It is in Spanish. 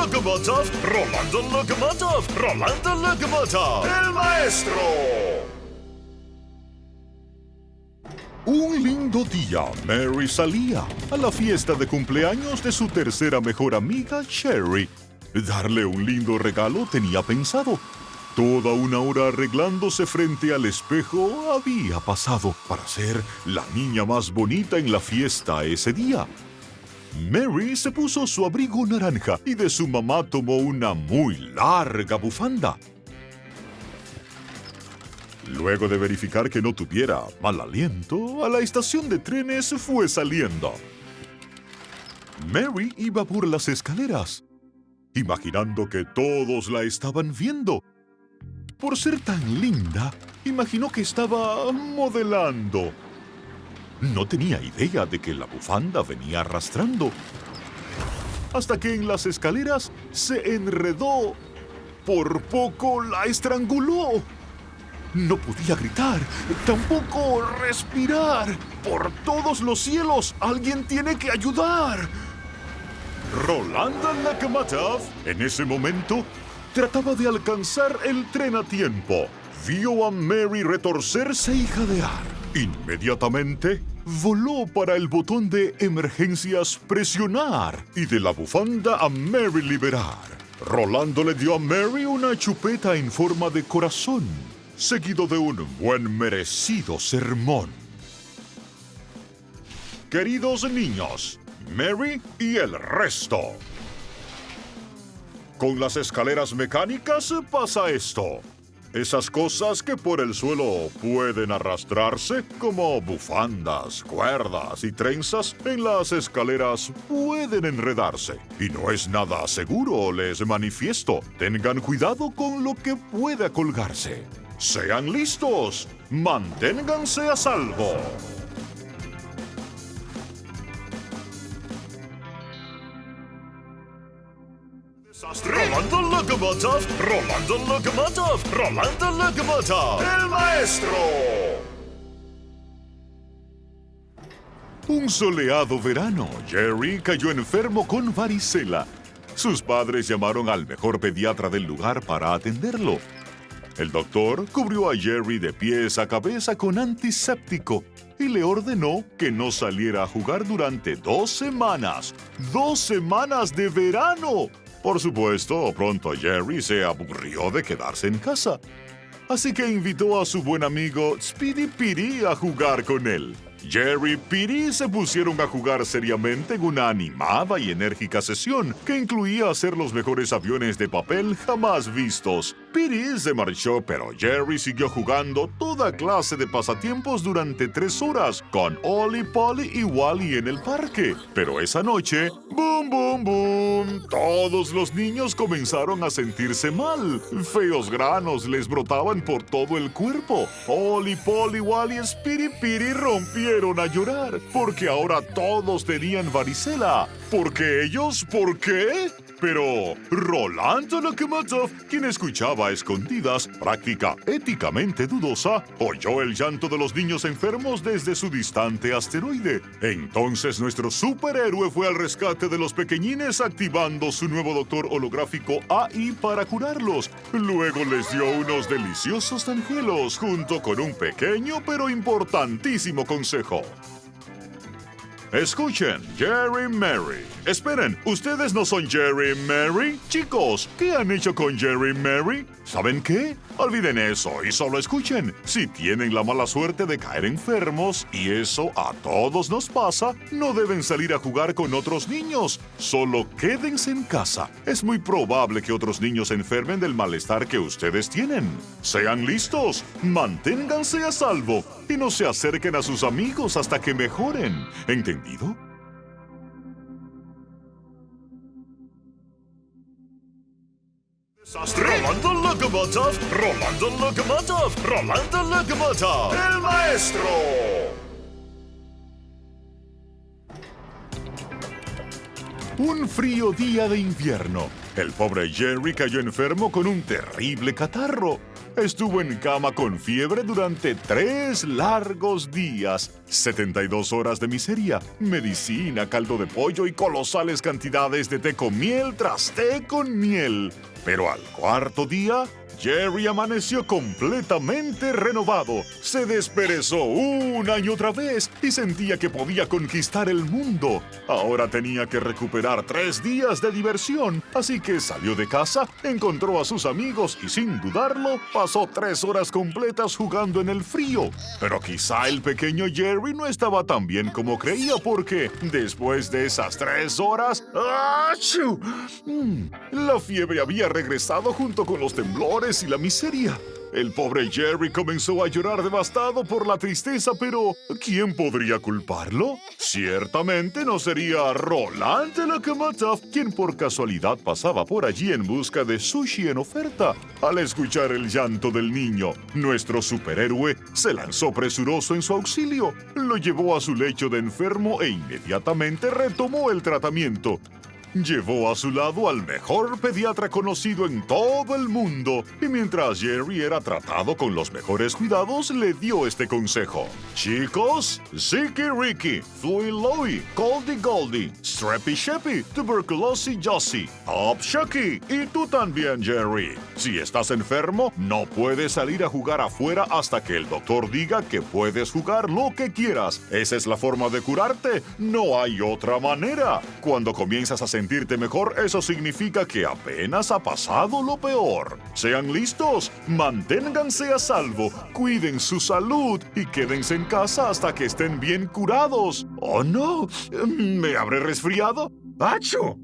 Lokomotiv, Rolando Lokomotiv, Rolando Lokomotiv, el maestro. Un lindo día, Mary salía a la fiesta de cumpleaños de su tercera mejor amiga, Cherry. Darle un lindo regalo tenía pensado. Toda una hora arreglándose frente al espejo había pasado para ser la niña más bonita en la fiesta ese día. Mary se puso su abrigo naranja y de su mamá tomó una muy larga bufanda. Luego de verificar que no tuviera mal aliento, a la estación de trenes fue saliendo. Mary iba por las escaleras, imaginando que todos la estaban viendo. Por ser tan linda, imaginó que estaba modelando. No tenía idea de que la bufanda venía arrastrando. Hasta que en las escaleras se enredó. Por poco la estranguló. No podía gritar, tampoco respirar. ¡Por todos los cielos! ¡Alguien tiene que ayudar! Rolando Lokomotiv, en ese momento, trataba de alcanzar el tren a tiempo. Vio a Mary retorcerse y jadear. Inmediatamente, voló para el botón de emergencias presionar y de la bufanda a Mary liberar. Rolando le dio a Mary una chupeta en forma de corazón, seguido de un buen merecido sermón. Queridos niños, Mary y el resto. Con las escaleras mecánicas pasa esto. Esas cosas que por el suelo pueden arrastrarse, como bufandas, cuerdas y trenzas, en las escaleras pueden enredarse. Y no es nada seguro, les manifiesto. Tengan cuidado con lo que pueda colgarse. ¡Sean listos! ¡Manténganse a salvo! Rolando Lokomotiv, Rolando Lokomotiv, Rolando Lokomotiv, el maestro. Un soleado verano, Jerry cayó enfermo con varicela. Sus padres llamaron al mejor pediatra del lugar para atenderlo. El doctor cubrió a Jerry de pies a cabeza con antiséptico y le ordenó que no saliera a jugar durante 2 semanas. ¡2 semanas de verano! Por supuesto, pronto Jerry se aburrió de quedarse en casa. Así que invitó a su buen amigo Speedy Petey a jugar con él. Jerry y Petey se pusieron a jugar seriamente en una animada y enérgica sesión que incluía hacer los mejores aviones de papel jamás vistos. Petey se marchó, pero Jerry siguió jugando toda clase de pasatiempos durante 3 horas con Ollie, Polly y Wally en el parque. Pero esa noche, ¡boom, boom, boom! Todos los niños comenzaron a sentirse mal. Feos granos les brotaban por todo el cuerpo. Ollie, Polly, Wally y Speedy Petey rompieron a llorar, porque ahora todos tenían varicela. ¿Por qué ellos? ¿Por qué? Pero Rolando Lokomotiv, quien escuchaba a escondidas, práctica éticamente dudosa, oyó el llanto de los niños enfermos desde su distante asteroide. Entonces nuestro superhéroe fue al rescate de los pequeñines activando su nuevo doctor holográfico AI para curarlos. Luego les dio unos deliciosos angelos junto con un pequeño pero importantísimo consejo. Escuchen, Jerry y Mary. Esperen, ¿ustedes no son Jerry y Mary? Chicos, ¿qué han hecho con Jerry y Mary? ¿Saben qué? Olviden eso y solo escuchen. Si tienen la mala suerte de caer enfermos, y eso a todos nos pasa, no deben salir a jugar con otros niños. Solo quédense en casa. Es muy probable que otros niños se enfermen del malestar que ustedes tienen. Sean listos, manténganse a salvo y no se acerquen a sus amigos hasta que mejoren. ¿Entendido? Rolando Lokomotiv, Rolando Lokomotiv, Rolando Lokomotiv, el maestro. Un frío día de invierno. El pobre Jerry cayó enfermo con un terrible catarro. Estuvo en cama con fiebre durante 3 largos días. 72 horas de miseria, medicina, caldo de pollo y colosales cantidades de té con miel tras té con miel. Pero al cuarto día, Jerry amaneció completamente renovado. Se desperezó una y otra vez y sentía que podía conquistar el mundo. Ahora tenía que recuperar 3 días de diversión, así que salió de casa, encontró a sus amigos y sin dudarlo, pasó 3 horas completas jugando en el frío. Pero quizá el pequeño Jerry no estaba tan bien como creía porque, después de esas 3 horas... ¡Achú! La fiebre había regresado junto con los temblores y la miseria. El pobre Jerry comenzó a llorar devastado por la tristeza, pero ¿quién podría culparlo? Ciertamente no sería Roland el Akamatov, quien por casualidad pasaba por allí en busca de sushi en oferta. Al escuchar el llanto del niño, nuestro superhéroe se lanzó presuroso en su auxilio, lo llevó a su lecho de enfermo e inmediatamente retomó el tratamiento. Llevó a su lado al mejor pediatra conocido en todo el mundo y mientras Jerry era tratado con los mejores cuidados, le dio este consejo. Chicos, Ziki Ricky, Flui Loy, Coldy Goldie, Strappy Sheppy, Tuberculosis Josie, Up Shucky y tú también, Jerry. Si estás enfermo, no puedes salir a jugar afuera hasta que el doctor diga que puedes jugar lo que quieras. Esa es la forma de curarte. No hay otra manera. Cuando comienzas a sentirte mejor, eso significa que apenas ha pasado lo peor. Sean listos, manténganse a salvo, cuiden su salud y quédense en casa hasta que estén bien curados. ¡Oh, no! ¿Me habré resfriado? ¡Acho!